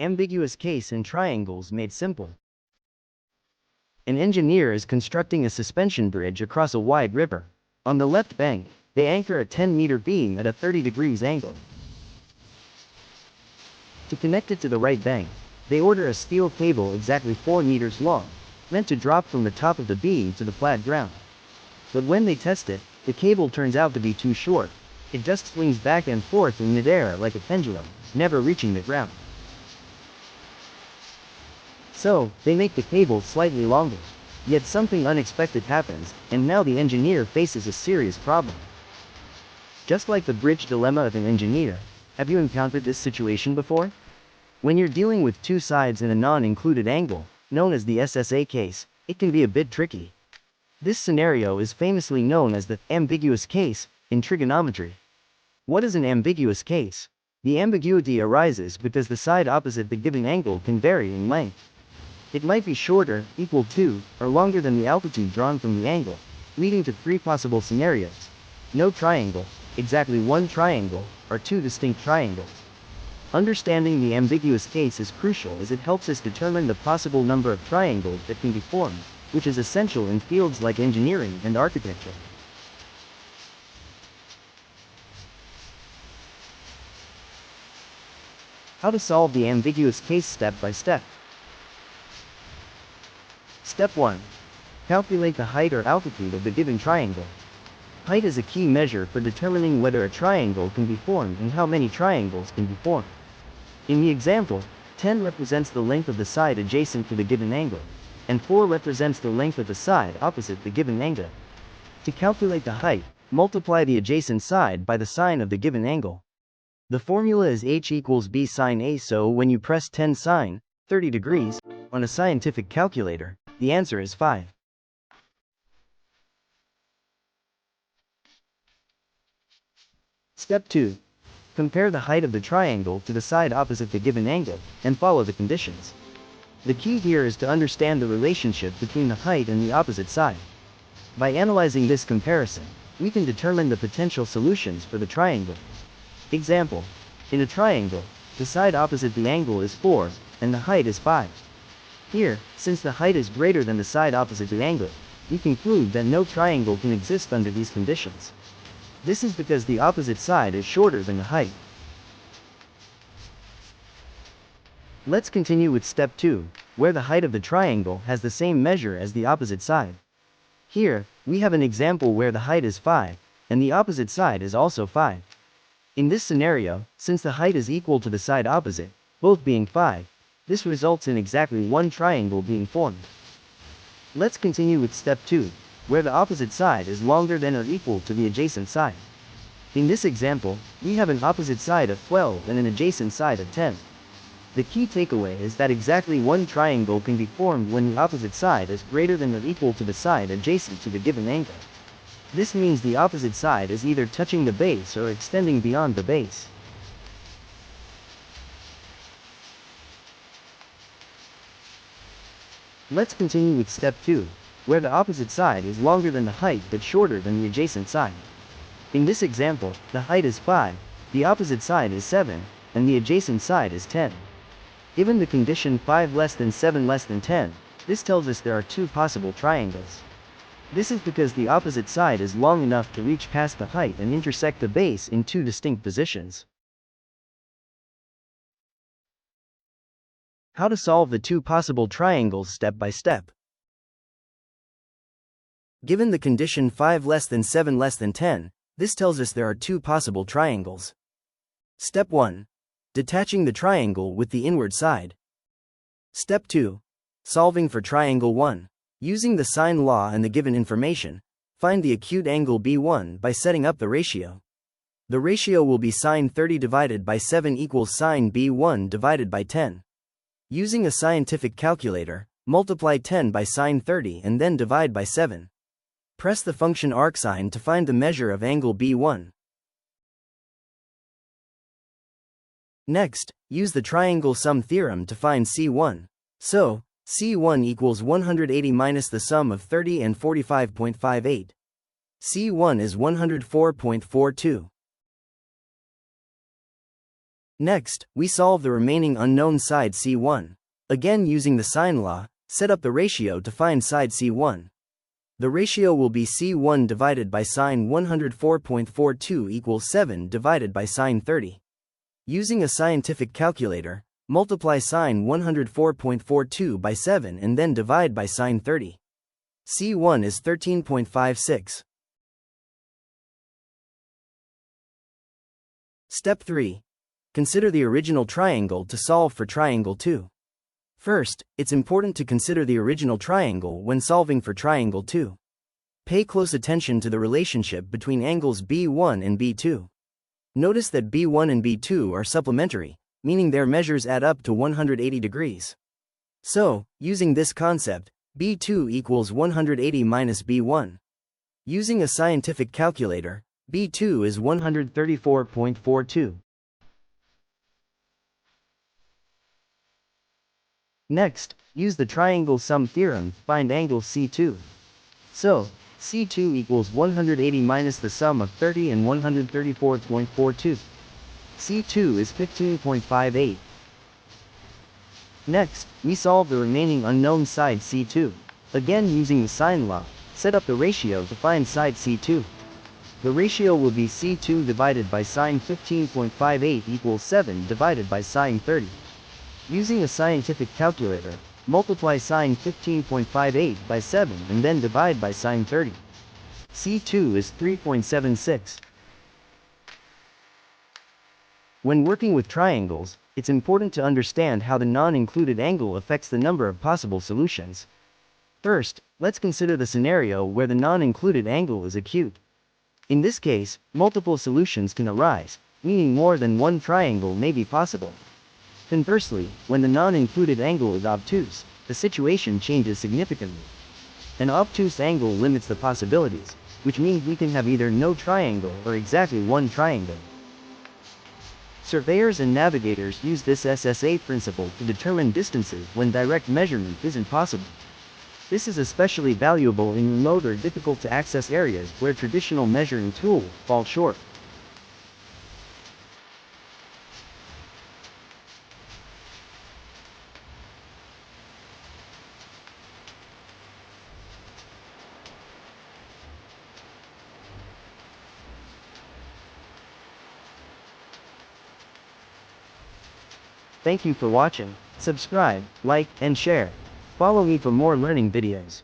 Ambiguous case in triangles made simple. An engineer is constructing a suspension bridge across a wide river. On the left bank, they anchor a 10-meter beam at a 30 degrees angle. To connect it to the right bank, they order a steel cable exactly 4 meters long, meant to drop from the top of the beam to the flat ground. But when they test it, the cable turns out to be too short. It just swings back and forth in midair like a pendulum, never reaching the ground. So, they make the cable slightly longer. Yet something unexpected happens, and now the engineer faces a serious problem. Just like the bridge dilemma of an engineer, have you encountered this situation before? When you're dealing with two sides in a non-included angle, known as the SSA case, it can be a bit tricky. This scenario is famously known as the ambiguous case in trigonometry. What is an ambiguous case? The ambiguity arises because the side opposite the given angle can vary in length. It might be shorter, equal to, or longer than the altitude drawn from the angle, leading to three possible scenarios: no triangle, exactly one triangle, or two distinct triangles. Understanding the ambiguous case is crucial as it helps us determine the possible number of triangles that can be formed, which is essential in fields like engineering and architecture. How to solve the ambiguous case step by step. Step 1. Calculate the height or altitude of the given triangle. Height is a key measure for determining whether a triangle can be formed and how many triangles can be formed. In the example, 10 represents the length of the side adjacent to the given angle, and 4 represents the length of the side opposite the given angle. To calculate the height, multiply the adjacent side by the sine of the given angle. The formula is h equals b sine a, so when you press 10 sine 30 degrees on a scientific calculator, the answer is 5. Step 2. Compare the height of the triangle to the side opposite the given angle, and follow the conditions. The key here is to understand the relationship between the height and the opposite side. By analyzing this comparison, we can determine the potential solutions for the triangle. Example: in a triangle, the side opposite the angle is 4, and the height is 5. Here, since the height is greater than the side opposite the angle, we conclude that no triangle can exist under these conditions. This is because the opposite side is shorter than the height. Let's continue with step 2, where the height of the triangle has the same measure as the opposite side. Here, we have an example where the height is 5, and the opposite side is also 5. In this scenario, since the height is equal to the side opposite, both being 5, this results in exactly one triangle being formed. Let's continue with step 2, where the opposite side is longer than or equal to the adjacent side. In this example, we have an opposite side of 12 and an adjacent side of 10. The key takeaway is that exactly one triangle can be formed when the opposite side is greater than or equal to the side adjacent to the given angle. This means the opposite side is either touching the base or extending beyond the base. Let's continue with step 2, where the opposite side is longer than the height but shorter than the adjacent side. In this example, the height is 5, the opposite side is 7, and the adjacent side is 10. Given the condition 5 less than 7 less than 10, this tells us there are two possible triangles. This is because the opposite side is long enough to reach past the height and intersect the base in two distinct positions. How to solve the two possible triangles step by step. Given the condition 5 less than 7 less than 10, this tells us there are two possible triangles. Step 1. Detaching the triangle with the inward side. Step 2. Solving for triangle 1. Using the sine law and the given information, find the acute angle B1 by setting up the ratio. The ratio will be sine 30 divided by 7 equals sine B1 divided by 10. Using a scientific calculator, multiply 10 by sine 30 and then divide by 7. Press the function arcsine to find the measure of angle B1. Next, use the triangle sum theorem to find C1. So, C1 equals 180 minus the sum of 30 and 45.58. C1 is 104.42. Next, we solve the remaining unknown side C1. Again using the sine law, set up the ratio to find side C1. The ratio will be C1 divided by sine 104.42 equals 7 divided by sine 30. Using a scientific calculator, multiply sine 104.42 by 7 and then divide by sine 30. C1 is 13.56. Step 3. Consider the original triangle to solve for triangle 2. First, it's important to consider the original triangle when solving for triangle 2. Pay close attention to the relationship between angles B1 and B2. Notice that B1 and B2 are supplementary, meaning their measures add up to 180 degrees. So, using this concept, B2 equals 180 minus B1. Using a scientific calculator, B2 is 134.42. Next, use the triangle sum theorem to find angle C2. So, C2 equals 180 minus the sum of 30 and 134.42. C2 is 15.58. Next, we solve the remaining unknown side C2. Again using the sine law, set up the ratio to find side C2. The ratio will be C2 divided by sine 15.58 equals 7 divided by sine 30. Using a scientific calculator, multiply sine 15.58 by 7 and then divide by sine 30. C2 is 3.76. When working with triangles, it's important to understand how the non-included angle affects the number of possible solutions. First, let's consider the scenario where the non-included angle is acute. In this case, multiple solutions can arise, meaning more than one triangle may be possible. Conversely, when the non-included angle is obtuse, the situation changes significantly. An obtuse angle limits the possibilities, which means we can have either no triangle or exactly one triangle. Surveyors and navigators use this SSA principle to determine distances when direct measurement isn't possible. This is especially valuable in remote or difficult to access areas where traditional measuring tools fall short. Thank you for watching. Subscribe, like, and share. Follow me for more learning videos.